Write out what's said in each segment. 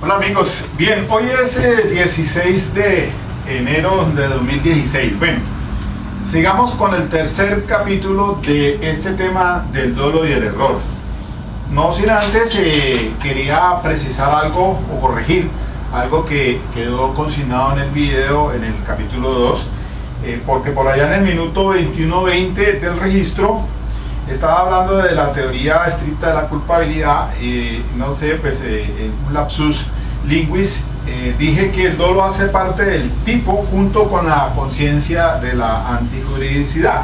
Hola amigos, bien, hoy es 16 de enero de 2016. Bueno, sigamos con el tercer capítulo de este tema del dolo y el error. No sin antes quería precisar algo o corregir algo que quedó consignado en el video en el capítulo 2, porque por allá en el minuto 21:20 del registro estaba hablando de la teoría estricta de la culpabilidad y no sé, pues un lapsus linguis, dije que el dolo hace parte del tipo junto con la conciencia de la antijuridicidad.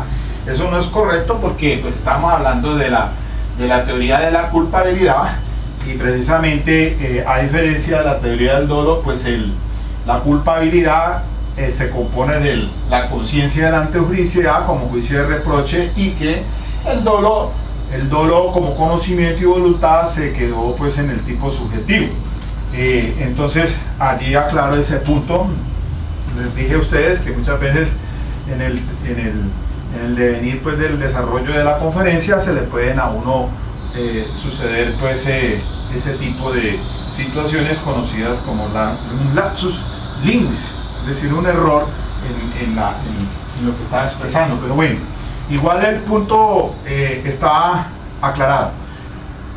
Eso no es correcto porque pues estamos hablando de la teoría de la culpabilidad y precisamente a diferencia de la teoría del dolo, pues la culpabilidad se compone de la conciencia de la antijuridicidad como juicio de reproche y que el dolo como conocimiento y voluntad se quedó pues en el tipo subjetivo. Entonces allí aclaro ese punto. Les dije a ustedes que muchas veces en el devenir pues del desarrollo de la conferencia se le pueden a uno suceder pues ese tipo de situaciones conocidas como un lapsus linguis, es decir, un error en lo que estaba expresando. Pero bueno, igual el punto está aclarado.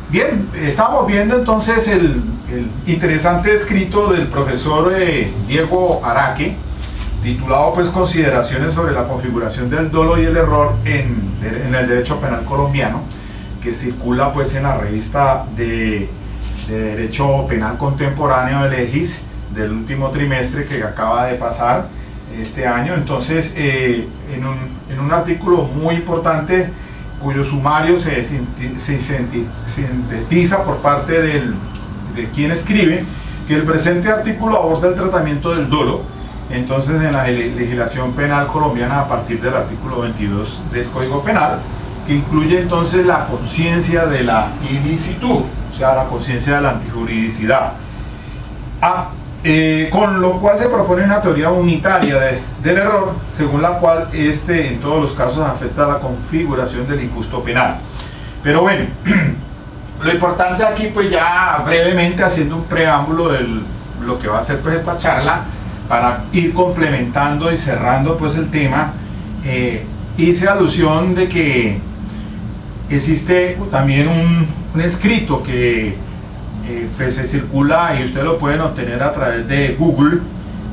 Bien, estamos viendo entonces el interesante escrito del profesor Diego Araque, titulado pues Consideraciones sobre la configuración del dolo y el error en el derecho penal colombiano, que circula pues en la revista de Derecho Penal Contemporáneo de Legis del último trimestre que acaba de pasar este año. Entonces en un artículo muy importante cuyo sumario se sintetiza por parte de quien escribe que el presente artículo aborda el tratamiento del dolo entonces en la legislación penal colombiana a partir del artículo 22 del Código Penal, que incluye entonces la conciencia de la ilicitud, o sea, la conciencia de la antijuridicidad, con lo cual se propone una teoría unitaria del error, según la cual en todos los casos afecta a la configuración del injusto penal. Pero bueno, lo importante aquí, pues ya brevemente haciendo un preámbulo de lo que va a ser pues esta charla, para ir complementando y cerrando pues el tema, hice alusión de que existe también un escrito que pues se circula y ustedes lo pueden obtener a través de Google,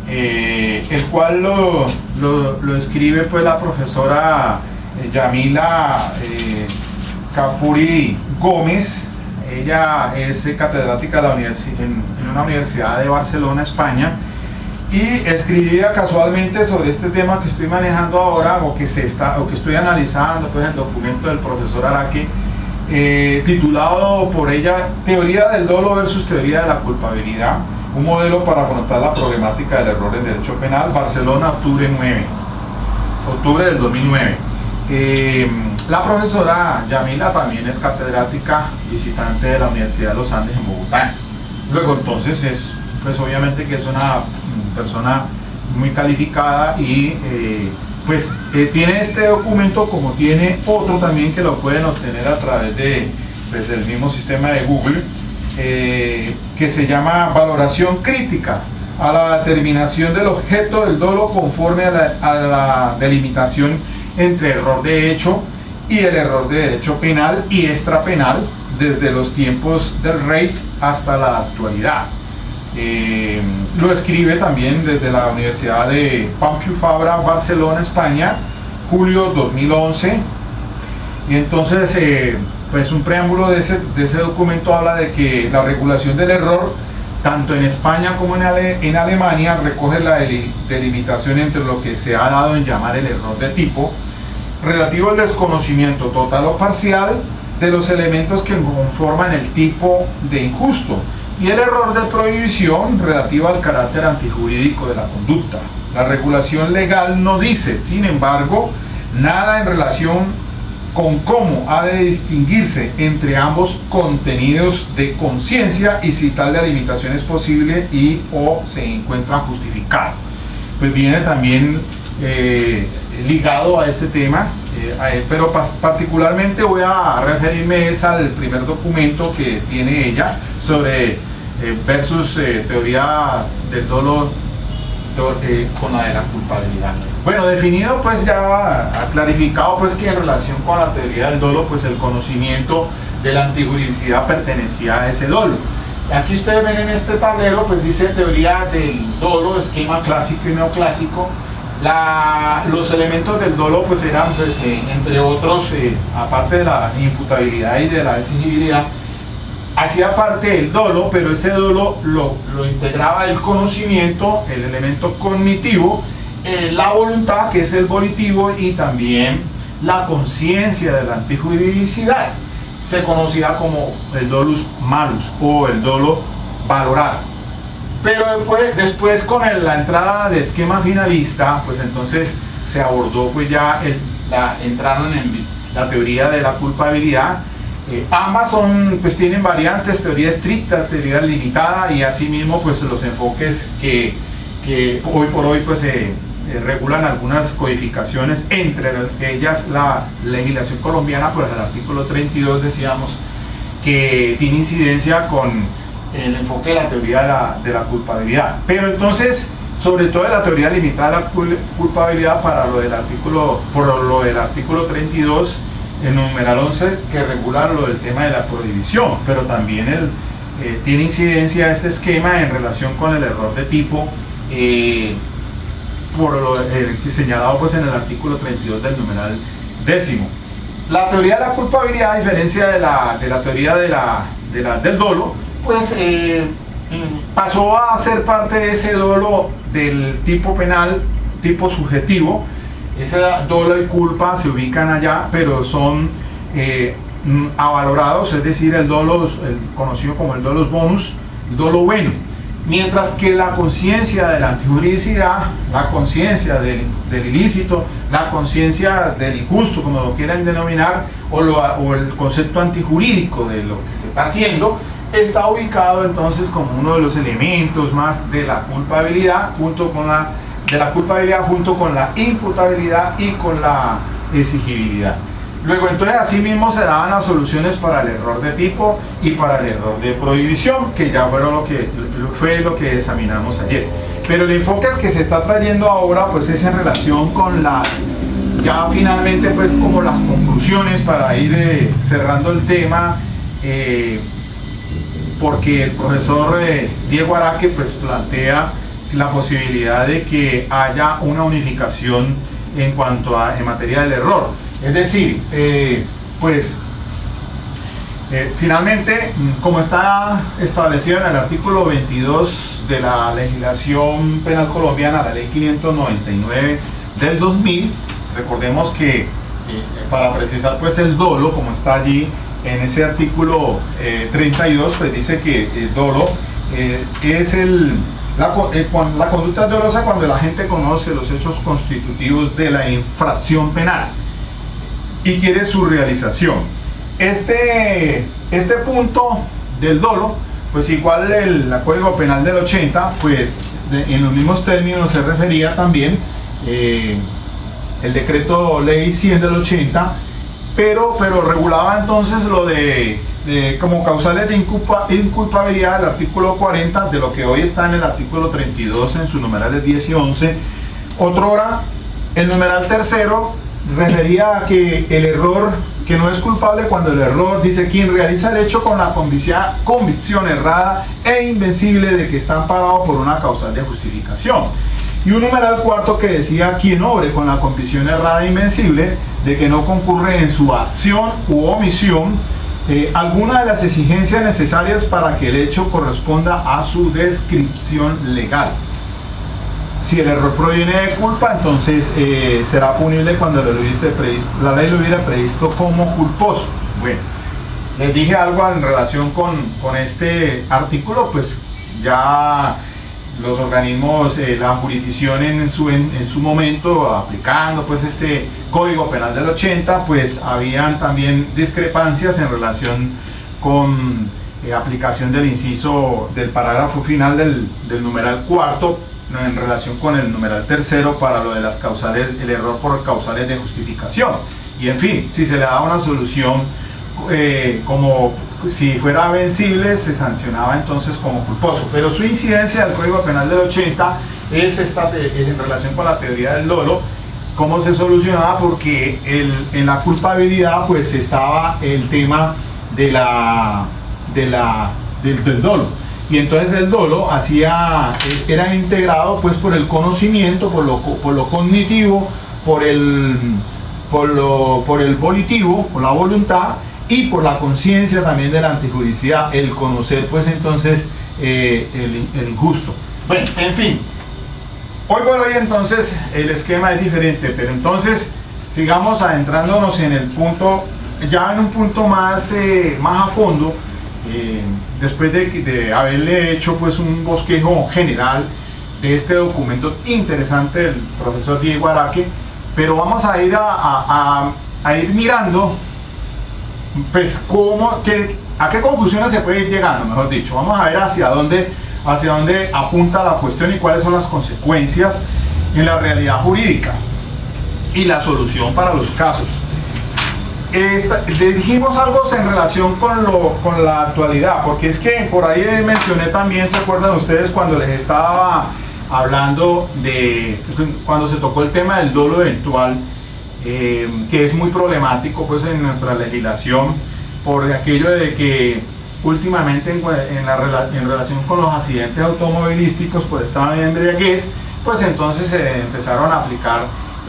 el cual lo escribe pues la profesora Yamila Cafuri Gómez. Ella es catedrática en una universidad de Barcelona, España, y escribía casualmente sobre este tema que estoy manejando ahora o que estoy analizando, pues el documento del profesor Araque, titulado por ella Teoría del dolo versus teoría de la culpabilidad, un modelo para afrontar la problemática del error en derecho penal, Barcelona, octubre del 2009. La profesora Yamila también es catedrática visitante de la Universidad de los Andes en Bogotá. Luego entonces pues obviamente que es una persona muy calificada y tiene este documento, como tiene otro también que lo pueden obtener a través del mismo sistema de Google, que se llama Valoración Crítica a la determinación del objeto del dolo conforme a la delimitación entre error de hecho y el error de derecho penal y extrapenal desde los tiempos del rey hasta la actualidad. Lo escribe también desde la Universidad de Pompeu Fabra, Barcelona, España, julio 2011. Y entonces pues un preámbulo de ese documento habla de que la regulación del error tanto en España como en Alemania recoge la delimitación entre lo que se ha dado en llamar el error de tipo, relativo al desconocimiento total o parcial de los elementos que conforman el tipo de injusto, y el error de prohibición relativo al carácter antijurídico de la conducta. La regulación legal no dice, sin embargo, nada en relación con cómo ha de distinguirse entre ambos contenidos de conciencia y si tal delimitación es posible o se encuentra justificado. Pues viene también ligado a este tema, pero particularmente voy a referirme al primer documento que tiene ella sobre versus teoría del dolo con la de la culpabilidad. Bueno, definido pues ya clarificado pues que en relación con la teoría del dolo pues el conocimiento de la antijuridicidad pertenecía a ese dolo. Aquí ustedes ven en este tablero pues dice teoría del dolo, esquema clásico y neoclásico. Los elementos del dolo pues eran pues, entre otros, aparte de la imputabilidad y de la exigibilidad, hacía parte del dolo, pero ese dolo lo integraba el conocimiento, el elemento cognitivo, la voluntad, que es el volitivo, y también la conciencia de la antijuridicidad. Se conocía como el dolus malus o el dolo valorado. Pero después con la entrada de esquema finalista, pues entonces se abordó pues ya entraron en la teoría de la culpabilidad. Ambas pues tienen variantes, teoría estricta, teoría limitada, y asimismo pues los enfoques que hoy por hoy pues regulan algunas codificaciones, entre ellas la legislación colombiana, pues el artículo 32 decíamos que tiene incidencia con el enfoque de la teoría de la culpabilidad. Pero entonces, sobre todo de la teoría limitada de la culpabilidad por lo del artículo 32, el numeral 11, que regula lo del tema de la prohibición, pero también tiene incidencia este esquema en relación con el error de tipo, por lo señalado pues en el artículo 32 del numeral 10. La teoría de la culpabilidad, a diferencia de la teoría del dolo, pues pasó a ser parte de ese dolo del tipo penal, tipo subjetivo. Ese dolo y culpa se ubican allá, pero son avalorados, es decir, el conocido como el dolus bonus, el dolo bueno. Mientras que la conciencia de la antijuridicidad, la conciencia del ilícito, la conciencia del injusto, como lo quieran denominar, o el concepto antijurídico de lo que se está haciendo, está ubicado entonces como uno de los elementos más de la culpabilidad, junto con la imputabilidad y con la exigibilidad. Luego entonces así mismo se daban las soluciones para el error de tipo y para el error de prohibición, que ya fue lo que examinamos ayer. Pero el enfoque que se está trayendo ahora pues es en relación con ya finalmente pues como las conclusiones para ir cerrando el tema, porque el profesor Diego Araque pues plantea la posibilidad de que haya una unificación en en materia del error. Es decir, finalmente, como está establecido en el artículo 22 de la legislación penal colombiana, la ley 599 del 2000, recordemos que para precisar pues el dolo, como está allí en ese artículo 32, pues dice que el dolo es la conducta dolosa cuando la gente conoce los hechos constitutivos de la infracción penal y quiere su realización. Este punto del dolo, pues igual el Código Penal del 80, pues en los mismos términos se refería también el decreto ley 100 del 80, pero regulaba entonces lo de como causales de inculpabilidad del artículo 40, de lo que hoy está en el artículo 32 en sus numerales 10 y 11. Otrora, el numeral tercero refería a que el error, que no es culpable cuando el error, dice, quien realiza el hecho con la convicción errada e invencible de que está amparado por una causal de justificación. Y un numeral cuarto que decía, quien obre con la convicción errada e invencible de que no concurre en su acción u omisión alguna de las exigencias necesarias para que el hecho corresponda a su descripción legal. Si el error proviene de culpa, entonces será punible cuando la ley lo hubiera previsto como culposo. Bueno, les dije algo en relación con este artículo, pues ya los organismos, la jurisdicción en su momento, aplicando pues este Código Penal del 80, pues habían también discrepancias en relación con aplicación del inciso del parágrafo final del numeral cuarto en relación con el numeral tercero para lo de las causales, el error por causales de justificación. Y en fin, si se le da una solución como si fuera vencible se sancionaba entonces como culposo, pero su incidencia del Código Penal del 80 es en relación con la teoría del dolo. ¿Cómo se solucionaba? Porque en la culpabilidad pues estaba el tema del dolo, y entonces el dolo era integrado pues por el conocimiento, por lo cognitivo, por el volitivo, por la voluntad, y por la conciencia también de la antijuricidad, el conocer pues entonces el injusto. Bueno, en fin, hoy por hoy entonces el esquema es diferente, pero entonces sigamos adentrándonos en el punto, ya en un punto más a fondo, después de haberle hecho pues un bosquejo general de este documento interesante del profesor Diego Araque, pero vamos a ir a ir mirando pues a qué conclusiones se puede ir llegando, mejor dicho. Vamos a ver hacia dónde apunta la cuestión y cuáles son las consecuencias en la realidad jurídica y la solución para los casos. Le dijimos algo en relación con la actualidad, porque es que por ahí mencioné también, ¿se acuerdan ustedes cuando les estaba hablando cuando se tocó el tema del dolo eventual, que es muy problemático pues en nuestra legislación, por aquello de que últimamente en relación con los accidentes automovilísticos por estado de embriaguez, pues entonces se empezaron a aplicar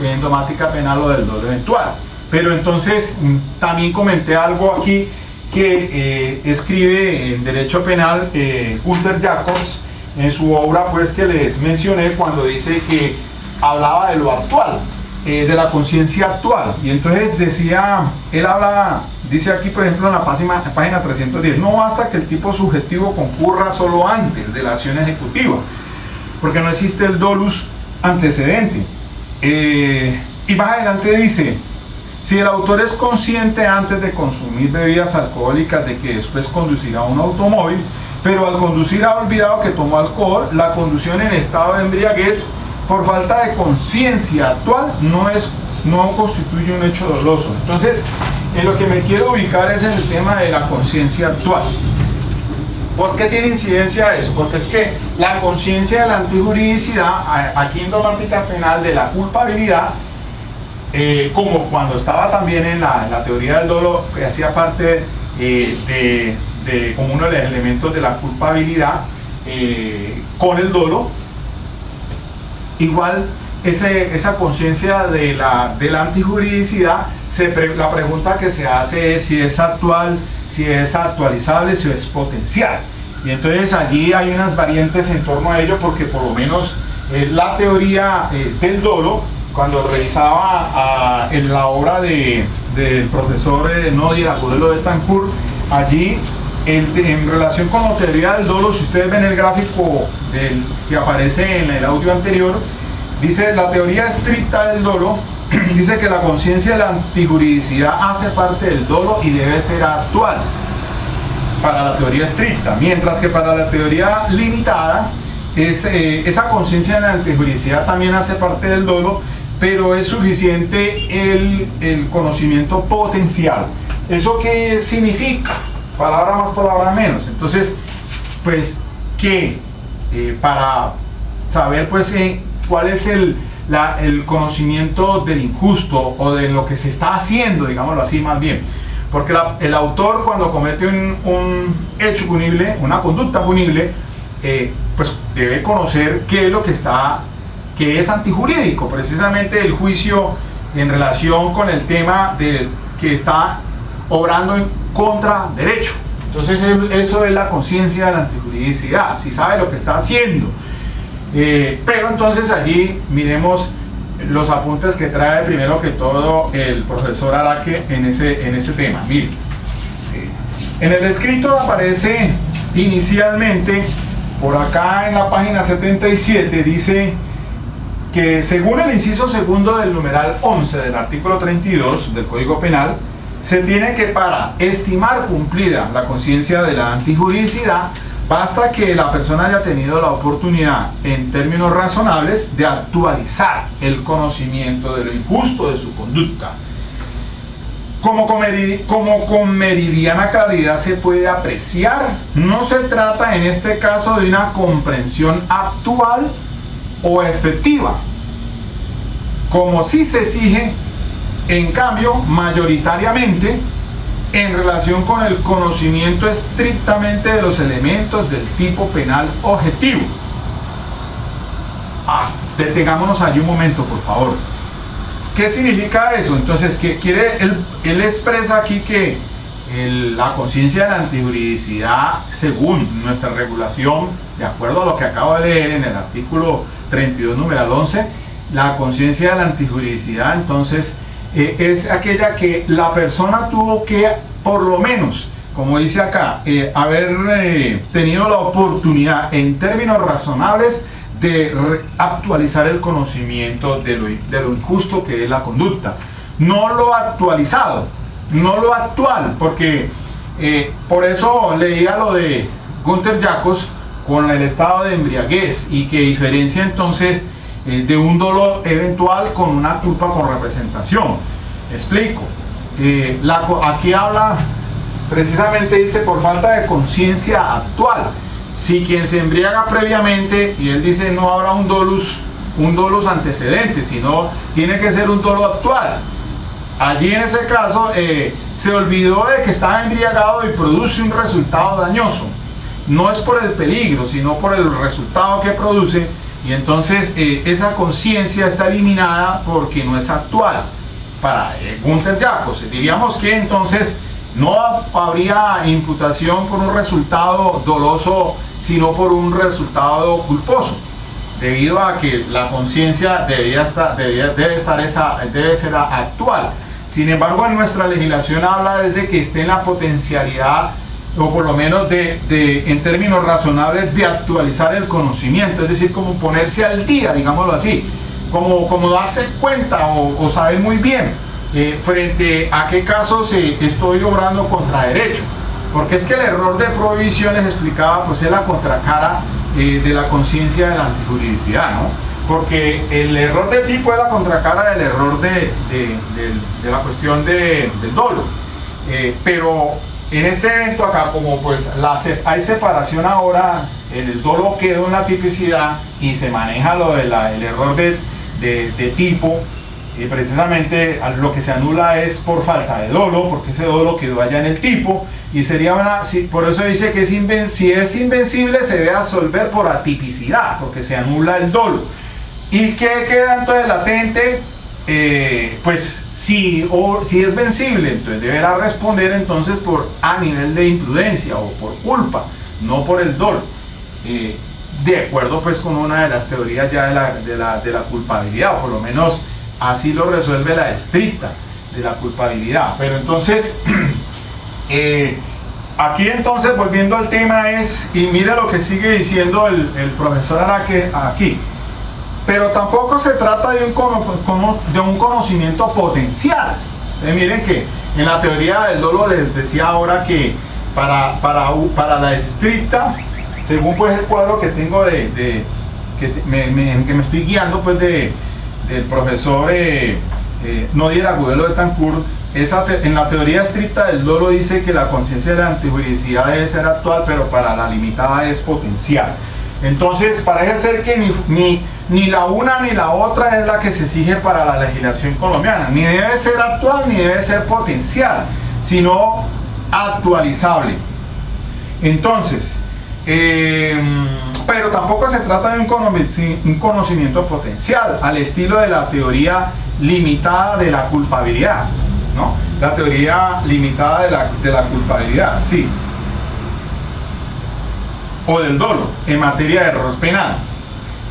en domática penal lo del dolo eventual. Pero entonces también comenté algo aquí que escribe en Derecho Penal Gunter Jacobs en su obra pues que les mencioné, cuando dice que hablaba de lo actual, de la conciencia actual, y entonces dice aquí por ejemplo en la página 310, no basta que el tipo subjetivo concurra solo antes de la acción ejecutiva, porque no existe el dolus antecedente, y más adelante dice: si el autor es consciente antes de consumir bebidas alcohólicas de que después conducirá un automóvil, pero al conducir ha olvidado que tomó alcohol, la conducción en estado de embriaguez por falta de conciencia actual no constituye un hecho doloso. Entonces, en lo que me quiero ubicar es en el tema de la conciencia actual. ¿Por qué tiene incidencia eso? Porque es que la conciencia de la antijuridicidad, aquí en domática penal, de la culpabilidad, como cuando estaba también en la teoría del dolo, que hacía parte como uno de los elementos de la culpabilidad con el dolo, igual esa conciencia de la antijuridicidad, la pregunta que se hace es si es actual, si es actualizable, si es potencial. Y entonces allí hay unas variantes en torno a ello, porque por lo menos la teoría del dolo, cuando revisaba en la obra del profesor Nodi Agudelo de Betancourt, allí en relación con la teoría del dolo, si ustedes ven el gráfico que aparece en el audio anterior, dice: la teoría estricta del dolo dice que la conciencia de la antijuridicidad hace parte del dolo y debe ser actual para la teoría estricta, mientras que para la teoría limitada esa conciencia de la antijuridicidad también hace parte del dolo, pero es suficiente el conocimiento potencial. ¿Eso qué significa? Palabra más, palabra menos. Entonces, pues que para saber pues cuál es el conocimiento del injusto o de lo que se está haciendo, digámoslo así más bien, porque el autor, cuando comete un hecho punible, una conducta punible, pues debe conocer qué es lo que es antijurídico, precisamente el juicio en relación con el tema que está obrando en contra derecho. Entonces eso es la conciencia de la antijuridicidad, si sabe lo que está haciendo. Pero entonces allí miremos los apuntes que trae primero que todo el profesor Araque en ese tema. Miren, en el escrito aparece inicialmente por acá en la página 77, dice que según el inciso segundo del numeral 11 del artículo 32 del Código Penal, se tiene que, para estimar cumplida la conciencia de la antijuridicidad, basta que la persona haya tenido la oportunidad, en términos razonables, de actualizar el conocimiento de lo injusto de su conducta. como con meridiana claridad se puede apreciar, no se trata en este caso de una comprensión actual o efectiva, como si se exige, en cambio, mayoritariamente, en relación con el conocimiento estrictamente de los elementos del tipo penal objetivo. Detengámonos allí un momento, por favor. ¿Qué significa eso? Entonces, ¿qué quiere? Él expresa aquí que la conciencia de la antijuridicidad, según nuestra regulación, de acuerdo a lo que acabo de leer en el artículo 32, numeral 11, la conciencia de la antijuridicidad, entonces, es aquella que la persona tuvo que, por lo menos, como dice acá, haber tenido la oportunidad, en términos razonables, de actualizar el conocimiento de lo injusto que es la conducta. No lo actualizado, no lo actual, porque por eso leía lo de Günther Jacobs con el estado de embriaguez, y que diferencia entonces de un dolo eventual con una culpa con representación. Explico. Aquí habla, precisamente dice, por falta de conciencia actual. Si quien se embriaga previamente, y él dice no habrá un dolus antecedente, sino tiene que ser un dolo actual. Allí en ese caso se olvidó de que estaba embriagado y produce un resultado dañoso. No es por el peligro, sino por el resultado que produce, y entonces esa conciencia está eliminada porque no es actual. Para Günther Jacobs, diríamos que entonces no habría imputación por un resultado doloso, sino por un resultado culposo, debido a que la conciencia debe ser actual. Sin embargo, en nuestra legislación habla desde que esté en la potencialidad, o por lo menos en términos razonables, de actualizar el conocimiento, es decir, como ponerse al día, digámoslo así, como darse cuenta o saber muy bien frente a qué casos estoy obrando contra derecho, porque es que el error de prohibición, les explicaba, pues es la contracara de la conciencia de la antijuridicidad, ¿no? Porque el error de tipo es la contracara del error de la cuestión del dolo, pero en este evento acá, como pues hay separación ahora, el dolo quedó en la tipicidad y se maneja el error de tipo, y precisamente lo que se anula es por falta de dolo, porque ese dolo quedó allá en el tipo, y sería por eso dice que si es invencible se debe absolver por atipicidad, porque se anula el dolo. ¿Y qué queda entonces latente? Pues si es vencible, entonces deberá responder entonces a nivel de imprudencia o por culpa, no por el dolo, de acuerdo pues con una de las teorías ya de la culpabilidad, o por lo menos así lo resuelve la estricta de la culpabilidad. Pero entonces aquí entonces, volviendo al tema, y mire lo que sigue diciendo el profesor Araque aquí: pero tampoco se trata de un conocimiento potencial. Miren que en la teoría del dolo les decía ahora que para la estricta, según pues el cuadro que tengo que me estoy guiando pues del profesor Nodier Agudelo de Tancur, en la teoría estricta del dolo dice que la conciencia de la antijuridicidad debe ser actual, pero para la limitada es potencial. Entonces parece ser que ni la una ni la otra es la que se exige para la legislación colombiana, ni debe ser actual ni debe ser potencial, sino actualizable. Entonces, pero tampoco se trata de un conocimiento potencial, al estilo de la teoría limitada de la culpabilidad, ¿no? La teoría limitada de la culpabilidad, sí, o del dolo en materia de error penal.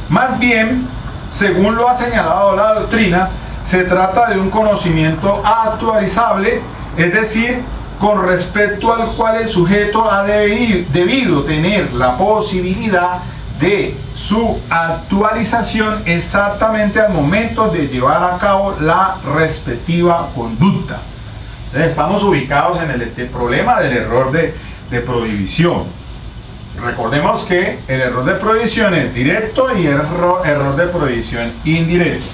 Más bien, según lo ha señalado la doctrina, se trata de un conocimiento actualizable, es decir, con respecto al cual el sujeto ha debido tener la posibilidad de su actualización exactamente al momento de llevar a cabo la respectiva conducta. Entonces, estamos ubicados en el problema del error de prohibición. Recordemos que el error de prohibición es directo y error de prohibición indirecto.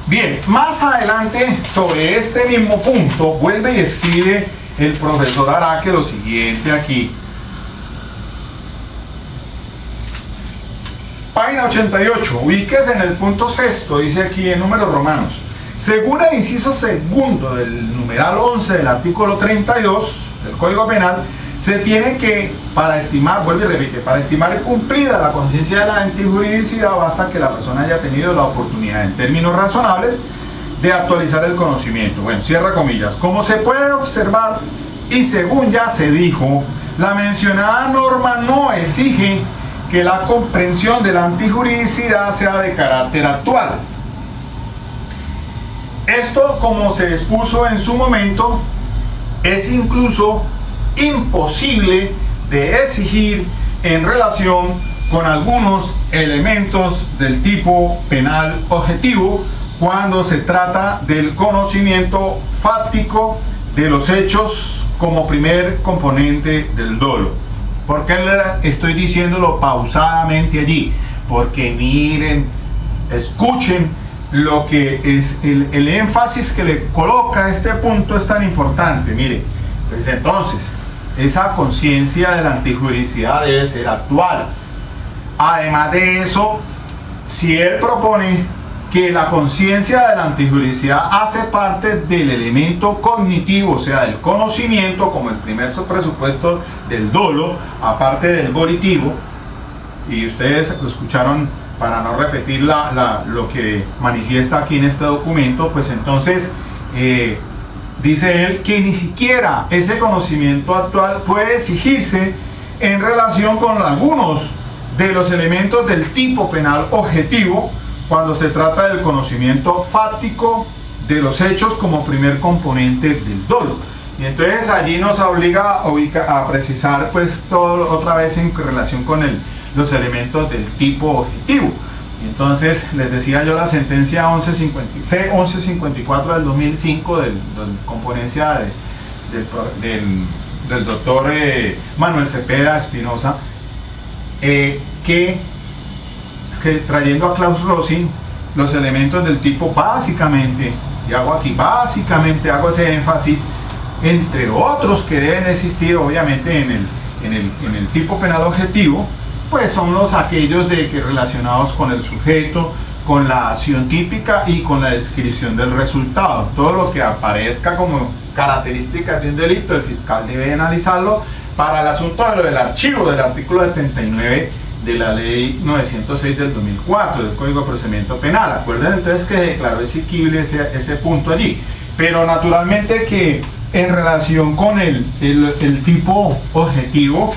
Bien, más adelante sobre este mismo punto vuelve y escribe el profesor Araque lo siguiente aquí. Página 88, ubíquese en el punto sexto, dice aquí en números romanos. Según el inciso segundo del numeral 11 del artículo 32 del Código Penal, se tiene que, para estimar, vuelve y repite, para estimar cumplida la conciencia de la antijuridicidad, basta que la persona haya tenido la oportunidad, en términos razonables, de actualizar el conocimiento. Bueno, cierra comillas. Como se puede observar, y según ya se dijo, la mencionada norma no exige que la comprensión de la antijuridicidad sea de carácter actual. Esto, como se expuso en su momento, es incluso imposible de exigir en relación con algunos elementos del tipo penal objetivo cuando se trata del conocimiento fáctico de los hechos como primer componente del dolo. ¿Por qué estoy diciéndolo pausadamente allí? Porque miren, escuchen lo que es el énfasis que le coloca a este punto es tan importante. Mire, pues entonces esa conciencia de la antijuridicidad debe ser actual. Además de eso, si él propone que la conciencia de la antijuridicidad hace parte del elemento cognitivo, o sea, del conocimiento, como el primer presupuesto del dolo, aparte del volitivo, y ustedes escucharon, para no repetir lo que manifiesta aquí en este documento, pues entonces dice él que ni siquiera ese conocimiento actual puede exigirse en relación con algunos de los elementos del tipo penal objetivo cuando se trata del conocimiento fáctico de los hechos como primer componente del dolo. Y entonces allí nos obliga a precisar pues todo otra vez en relación con los elementos del tipo objetivo. Y entonces les decía yo la sentencia C1154 del 2005 del componencia del doctor Manuel Cepeda Espinosa, que trayendo a Klaus Rossi los elementos del tipo básicamente, y hago ese énfasis, entre otros que deben existir obviamente en el tipo penal objetivo, pues son aquellos relacionados con el sujeto, con la acción típica y con la descripción del resultado. Todo lo que aparezca como características de un delito, el fiscal debe analizarlo para el asunto del archivo del artículo 79 de la ley 906 del 2004 del Código de Procedimiento Penal. Acuérdense entonces que declaró exequible ese punto allí, pero naturalmente que en relación con el tipo objetivo,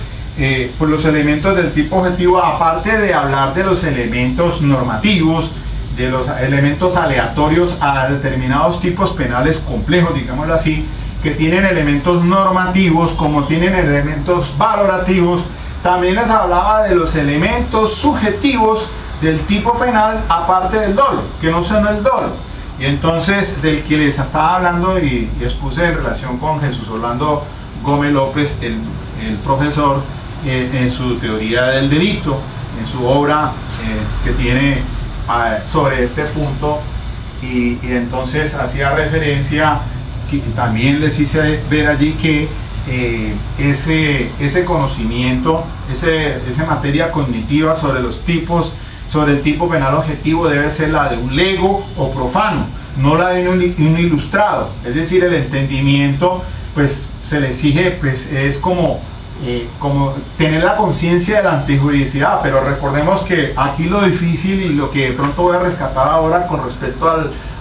pues los elementos del tipo objetivo, aparte de hablar de los elementos normativos, de los elementos aleatorios a determinados tipos penales complejos, digámoslo así, que tienen elementos normativos como tienen elementos valorativos, también les hablaba de los elementos subjetivos del tipo penal aparte del dolo, que no son el dolo. Y entonces del que les estaba hablando y expuse en relación con Jesús Orlando Gómez López, el profesor, en su teoría del delito, en su obra que tiene sobre este punto, y entonces hacía referencia, que también les hice ver allí que ese conocimiento, esa materia cognitiva sobre los tipos, sobre el tipo penal objetivo, debe ser la de un lego o profano, no la de un ilustrado. Es decir, el entendimiento pues se le exige, pues es como tener la conciencia de la antijuridicidad, pero recordemos que aquí lo difícil y lo que de pronto voy a rescatar ahora con respecto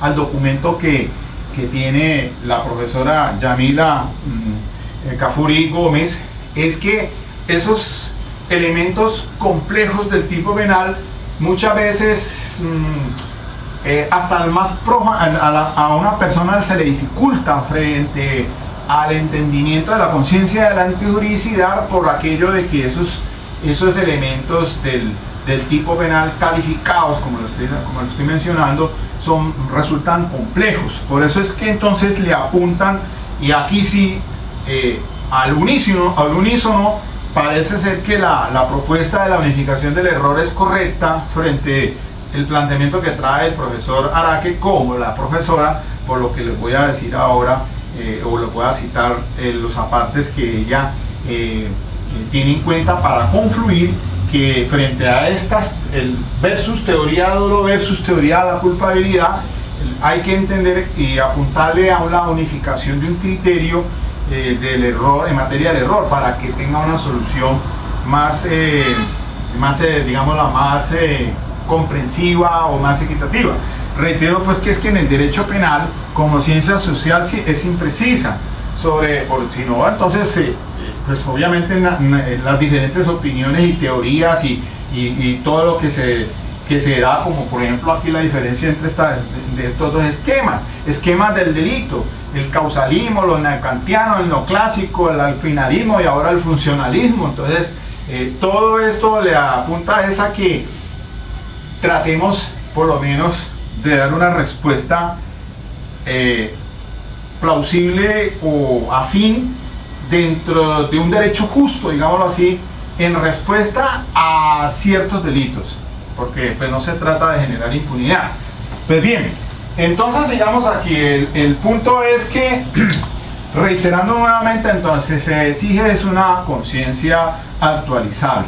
al documento que tiene la profesora Yamila Cafuri Gómez, es que esos elementos complejos del tipo penal muchas veces hasta el más a una persona se le dificulta frente al entendimiento de la conciencia de la antijuridicidad, por aquello de que esos elementos del tipo penal calificados, como lo estoy mencionando, resultan complejos. Por eso es que entonces le apuntan, y aquí sí, al unísono parece ser que la propuesta de la unificación del error es correcta frente el planteamiento que trae el profesor Araque como la profesora, por lo que les voy a decir ahora, o les voy a citar los apartes que ella tiene en cuenta para confluir que frente a estas, el versus teoría de dolo versus teoría de la culpabilidad, hay que entender y apuntarle a la unificación de un criterio del error, en materia del error, para que tenga una solución más, digámosla, más comprensiva o más equitativa. Reitero pues que es que en el derecho penal, como ciencia social, es imprecisa, si no, entonces pues obviamente en las diferentes opiniones y teorías y todo lo que se da, como por ejemplo aquí la diferencia entre de estos dos esquemas del delito, el causalismo, lo neocantiano, el neoclásico, el finalismo y ahora el funcionalismo. Entonces todo esto le apunta a que tratemos por lo menos de dar una respuesta plausible o afín dentro de un derecho justo, digámoslo así, en respuesta a ciertos delitos, porque pues no se trata de generar impunidad. Pues bien, entonces sigamos aquí. El punto es que, reiterando nuevamente, entonces se exige es una conciencia actualizable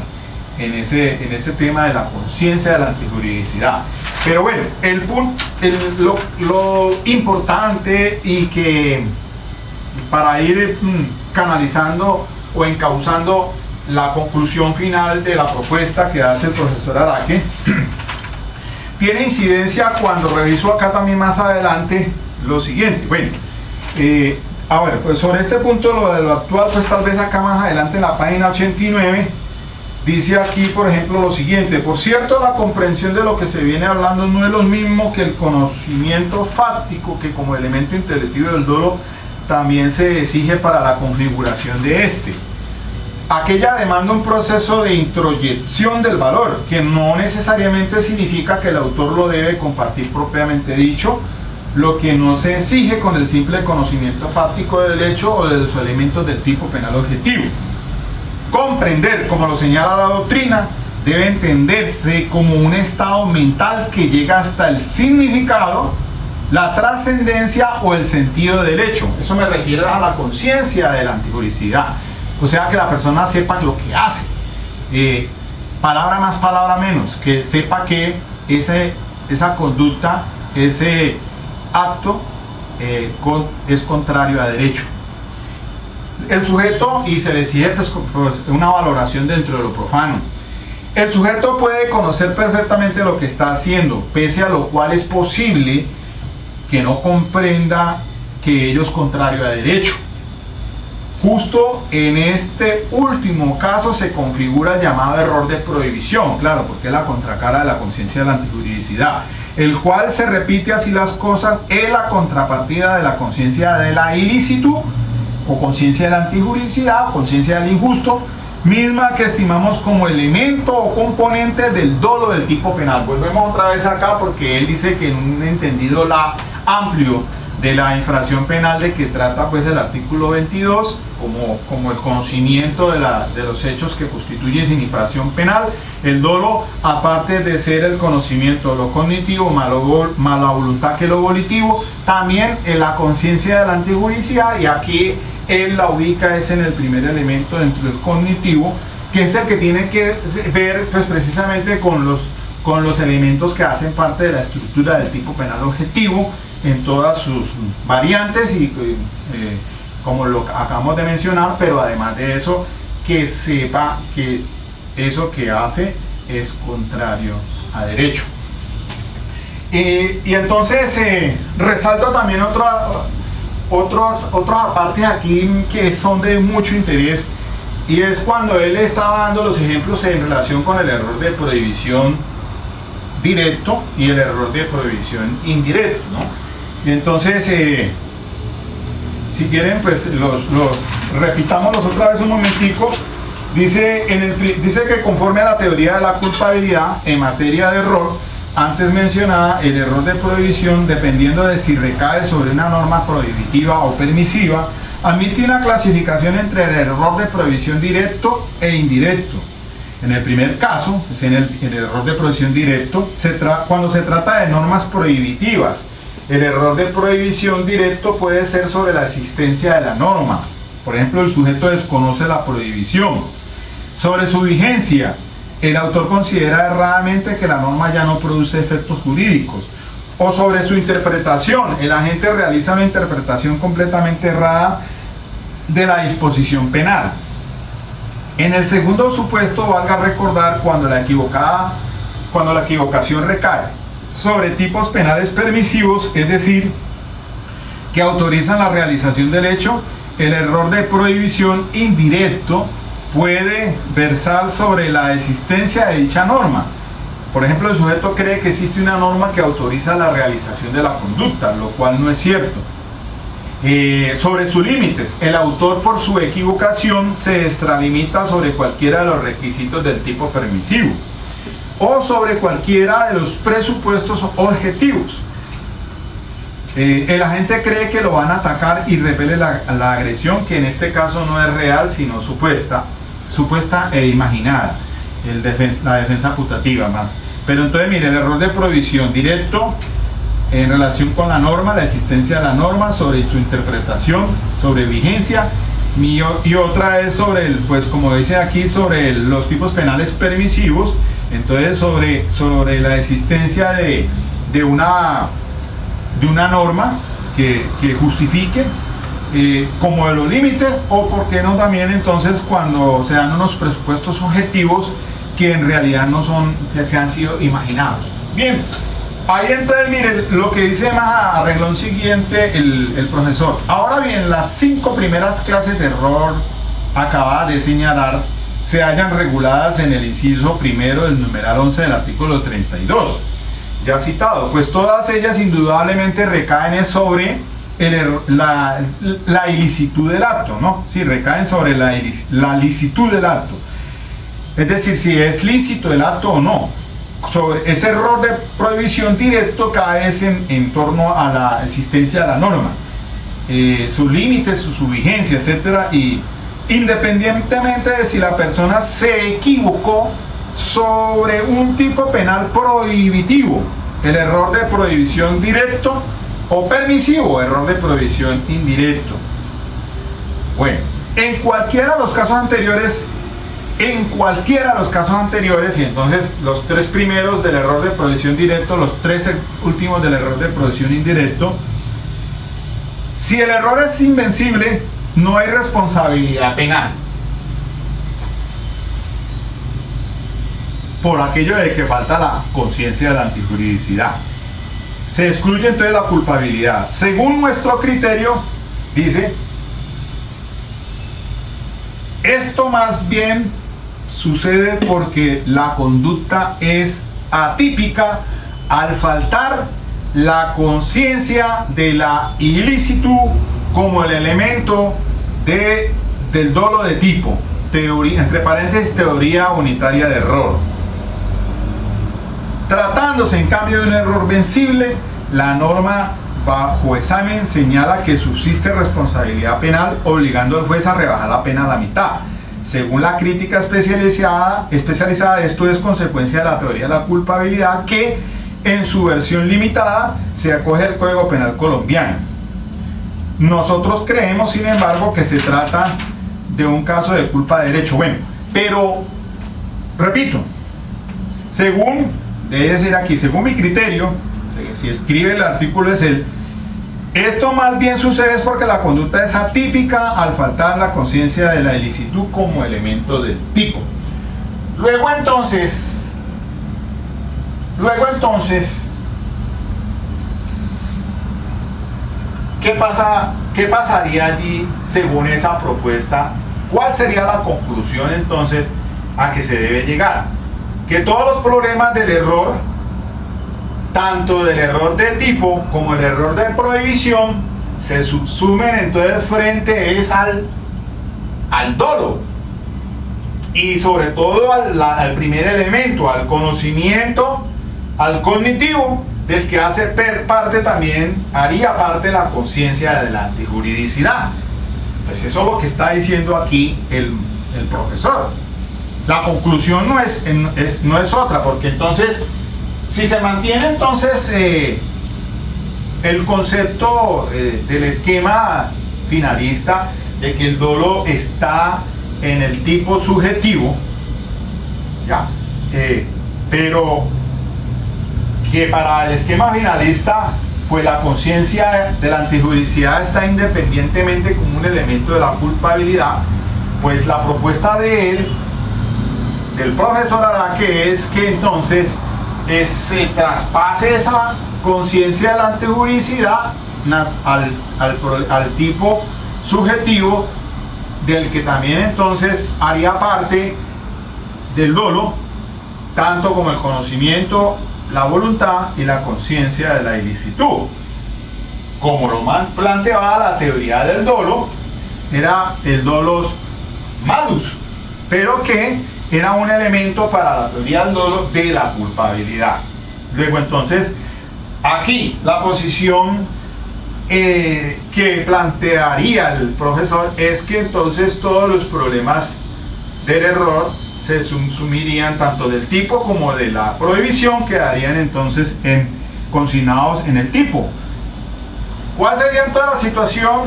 en ese tema de la conciencia de la antijuridicidad. Pero bueno, lo importante y que para ir canalizando o encauzando la conclusión final de la propuesta que hace el profesor Araque, tiene incidencia cuando reviso acá también más adelante lo siguiente. Bueno, ahora pues sobre este punto, lo de lo actual, pues tal vez acá más adelante en la página 89 dice aquí, por ejemplo, lo siguiente: por cierto, la comprensión de lo que se viene hablando no es lo mismo que el conocimiento fáctico, que como elemento intelectivo del dolo también se exige para la configuración de este. Aquella demanda un proceso de introyección del valor, que no necesariamente significa que el autor lo debe compartir propiamente dicho, lo que no se exige con el simple conocimiento fáctico del hecho o de los elementos del tipo penal objetivo. Comprender, como lo señala la doctrina, debe entenderse como un estado mental que llega hasta el significado, la trascendencia o el sentido del hecho. Eso me refiere a la conciencia de la antijuridicidad. O sea, que la persona sepa lo que hace. Palabra más, palabra menos. Que sepa que esa conducta, ese acto es contrario a derecho. El sujeto, y se le exige pues, una valoración dentro de lo profano. El sujeto puede conocer perfectamente lo que está haciendo, pese a lo cual es posible que no comprenda que ello es contrario a derecho. Justo en este último caso se configura el llamado error de prohibición, claro, porque es la contracara de la conciencia de la antijuridicidad, el cual, se repite así las cosas, es la contrapartida de la conciencia de la ilícito o conciencia de la antijuridicidad, conciencia del injusto, misma que estimamos como elemento o componente del dolo del tipo penal. Volvemos otra vez acá porque él dice que en un entendido amplio de la infracción penal de que trata pues el artículo 22 como el conocimiento de los hechos que constituyen sin infracción penal, el dolo, aparte de ser el conocimiento de lo cognitivo, mala voluntad que lo volitivo, también en la conciencia de la antijuridicidad, y aquí él la ubica es en el primer elemento dentro del cognitivo, que es el que tiene que ver pues precisamente con los elementos que hacen parte de la estructura del tipo penal objetivo en todas sus variantes y como lo acabamos de mencionar, pero además de eso, que sepa que eso que hace es contrario a derecho. Y entonces resalto también otras partes aquí que son de mucho interés, y es cuando él estaba dando los ejemplos en relación con el error de prohibición directo y el error de prohibición indirecto, ¿no? Y entonces si quieren pues repitámoslos otra vez un momentico. Dice que conforme a la teoría de la culpabilidad en materia de error antes mencionada, el error de prohibición, dependiendo de si recae sobre una norma prohibitiva o permisiva, admite una clasificación entre el error de prohibición directo e indirecto. En el primer caso, es en el error de prohibición directo, cuando se trata de normas prohibitivas. El error de prohibición directo puede ser sobre la existencia de la norma. Por ejemplo, el sujeto desconoce la prohibición. Sobre su vigencia, el autor considera erradamente que la norma ya no produce efectos jurídicos. O sobre su interpretación, el agente realiza una interpretación completamente errada de la disposición penal. En el segundo supuesto, valga recordar cuando la equivocación recae sobre tipos penales permisivos, es decir, que autorizan la realización del hecho, el error de prohibición indirecto puede versar sobre la existencia de dicha norma. Por ejemplo, el sujeto cree que existe una norma que autoriza la realización de la conducta, lo cual no es cierto. Sobre sus límites, el autor por su equivocación se extralimita sobre cualquiera de los requisitos del tipo permisivo o sobre cualquiera de los presupuestos objetivos. El agente cree que lo van a atacar y repele la agresión, que en este caso no es real sino supuesta e imaginada, la defensa putativa más. Pero entonces mire, el error de prohibición directo en relación con la norma, la existencia de la norma, sobre su interpretación, sobre vigencia, y otra es sobre pues como dice aquí, sobre los tipos penales permisivos. Entonces sobre la existencia de una norma que justifique como de los límites, o por qué no también entonces cuando se dan unos presupuestos objetivos que en realidad no son, que se han sido imaginados. Bien, ahí entonces miren lo que dice más a renglón siguiente el profesor. Ahora bien, las 5 primeras clases de error acabadas de señalar se hallan reguladas en el inciso primero del numeral 11 del artículo 32 ya citado, pues todas ellas indudablemente recaen sobre la ilicitud del acto, ¿no? Sí, recaen sobre la licitud del acto, es decir, si es lícito el acto o no. Sobre ese error de prohibición directo cae en torno a la existencia de la norma, sus límites, su vigencia, etcétera, y independientemente de si la persona se equivocó sobre un tipo penal prohibitivo, el error de prohibición directo, o permisivo, error de prohibición indirecto. Bueno, en cualquiera de los casos anteriores, y entonces los 3 primeros del error de prohibición directo, los 3 últimos del error de prohibición indirecto, si el error es invencible, no hay responsabilidad penal por aquello de que falta la conciencia de la antijuridicidad. Se excluye entonces la culpabilidad. Según nuestro criterio, dice, esto más bien sucede porque la conducta es atípica al faltar la conciencia de la ilicitud como el elemento del dolo de tipo, teoría, entre paréntesis, teoría unitaria de error. Tratándose en cambio de un error vencible, la norma bajo examen señala que subsiste responsabilidad penal, obligando al juez a rebajar la pena a la mitad. Según la crítica especializada, esto es consecuencia de la teoría de la culpabilidad, que en su versión limitada se acoge al Código Penal colombiano. Nosotros creemos, sin embargo, que se trata de un caso de culpa de derecho. Bueno, pero repito, debe decir aquí, según mi criterio, si escribe el artículo es esto más bien sucede es porque la conducta es atípica al faltar la conciencia de la ilicitud como elemento del tipo. Luego entonces, ¿qué pasaría allí según esa propuesta? ¿Cuál sería la conclusión entonces a que se debe llegar? Que todos los problemas del error, tanto del error de tipo como el error de prohibición, se subsumen entonces frente al dolo, y sobre todo al primer elemento, al conocimiento, al cognitivo, del que haría parte la conciencia de la antijuridicidad. Pues eso es lo que está diciendo aquí el profesor. la conclusión no es otra, porque entonces, si se mantiene entonces el concepto del esquema finalista de que el dolo está en el tipo subjetivo, ¿ya? Pero que para el esquema finalista pues la conciencia de la antijuricidad está independientemente como un elemento de la culpabilidad, pues la propuesta de él, del profesor Araque, es que entonces se traspase esa conciencia de la antijuricidad al tipo subjetivo, del que también entonces haría parte del dolo, tanto como el conocimiento, la voluntad y la conciencia de la ilicitud. Como lo planteaba la teoría del dolo, era el dolus malus, pero que era un elemento para la teoría del dolo de la culpabilidad. Luego entonces, aquí la posición que plantearía el profesor es que entonces todos los problemas del error se sumirían tanto del tipo como de la prohibición, quedarían entonces consignados en el tipo. ¿Cuál sería entonces la situación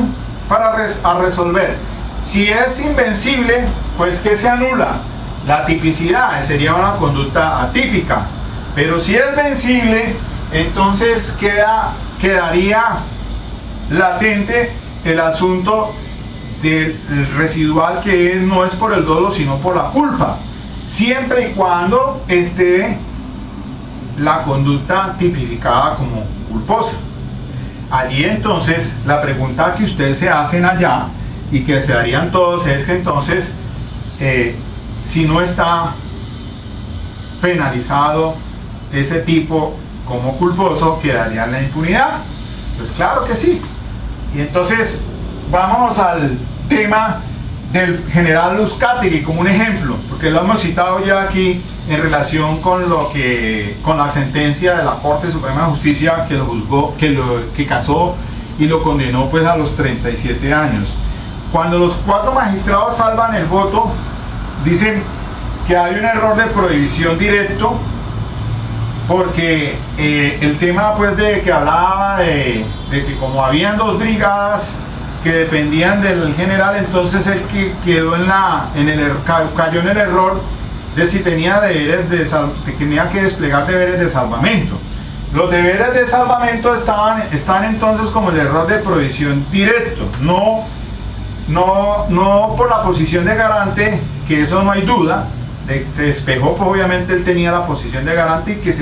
para resolver? Si es invencible, pues que se anula la tipicidad, sería una conducta atípica. Pero si es vencible, entonces quedaría latente el asunto del residual, que no es por el dolo sino por la culpa, siempre y cuando esté la conducta tipificada como culposa. Allí entonces la pregunta que ustedes se hacen allá y que se harían todos es que entonces si no está penalizado ese tipo como culposo, ¿quedaría en la impunidad? Pues claro que sí. Y entonces vámonos al tema del general Luzcategui como un ejemplo, porque lo hemos citado ya aquí en relación con la sentencia de la Corte Suprema de Justicia que lo juzgó, que casó y lo condenó pues a los 37 años. Cuando los 4 magistrados salvan el voto, dicen que hay un error de prohibición directo, porque el tema pues de que hablaba de que como habían 2 brigadas que dependían del general, entonces él que quedó cayó en el error de si tenía tenía que desplegar deberes de salvamento. Los deberes de salvamento están entonces como el error de prohibición directo, no por la posición de garante, que eso no hay duda. Se despejó, pues obviamente él tenía la posición de garante, y que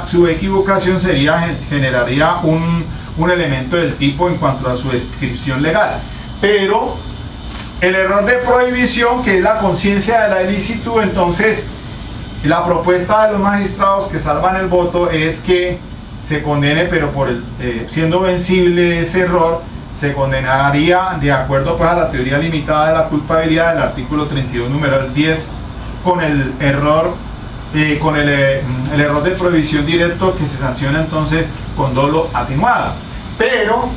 su equivocación generaría un elemento del tipo en cuanto a su descripción legal. Pero el error de prohibición, que es la conciencia de la ilicitud, entonces la propuesta de los magistrados que salvan el voto es que se condene, pero siendo vencible ese error, se condenaría de acuerdo pues a la teoría limitada de la culpabilidad del artículo 32 numeral 10, con el error el error de prohibición directo, que se sanciona entonces con dolo atenuado. Pero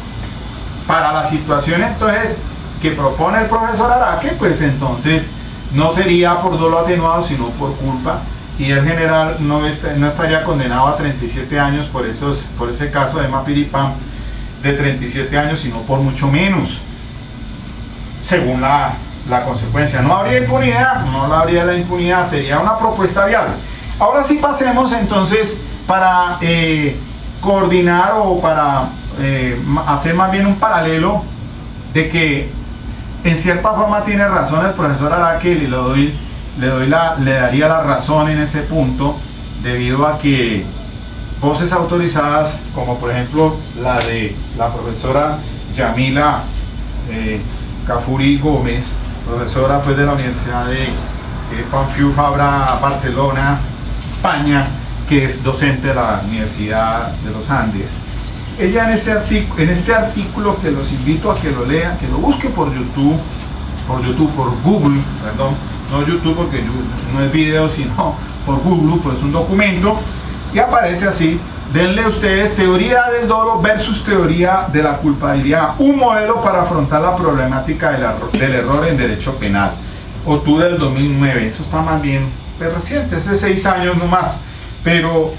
para la situación entonces que propone el profesor Araque, pues entonces no sería por dolo atenuado sino por culpa, y el general no estaría condenado a 37 años por ese caso de Mapiripán de 37 años, sino por mucho menos, según la consecuencia. No habría impunidad, no habría la impunidad, sería una propuesta viable. Ahora sí pasemos entonces para coordinar o para hacer más bien un paralelo de que en cierta forma tiene razón el profesor Araque, y le daría la razón en ese punto, debido a que voces autorizadas, como por ejemplo la de la profesora Yamila Cafuri Gómez, profesora pues de la Universidad de Pompeu Fabra, Barcelona, España, que es docente de la Universidad de los Andes. Ella en este artículo, que los invito a que lo lean, que lo busquen por Google, perdón, no YouTube porque no es video, sino por Google, pues es un documento, y aparece así: denle ustedes teoría del dolo versus teoría de la culpabilidad, un modelo para afrontar la problemática del error en derecho penal. octubre del 2009. Eso está más bien reciente, hace 6 años nomás. Pero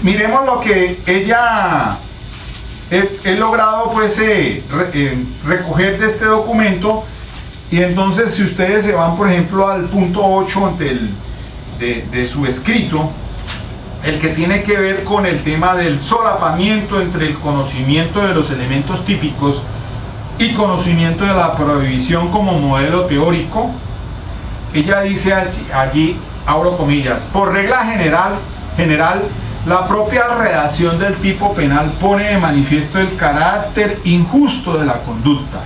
miremos lo que ella he logrado pues recoger de este documento. Y entonces, si ustedes se van por ejemplo al punto 8 de su escrito, el que tiene que ver con el tema del solapamiento entre el conocimiento de los elementos típicos y conocimiento de la prohibición como modelo teórico, ella dice allí, abro comillas, por regla general, la propia redacción del tipo penal pone de manifiesto el carácter injusto de la conducta.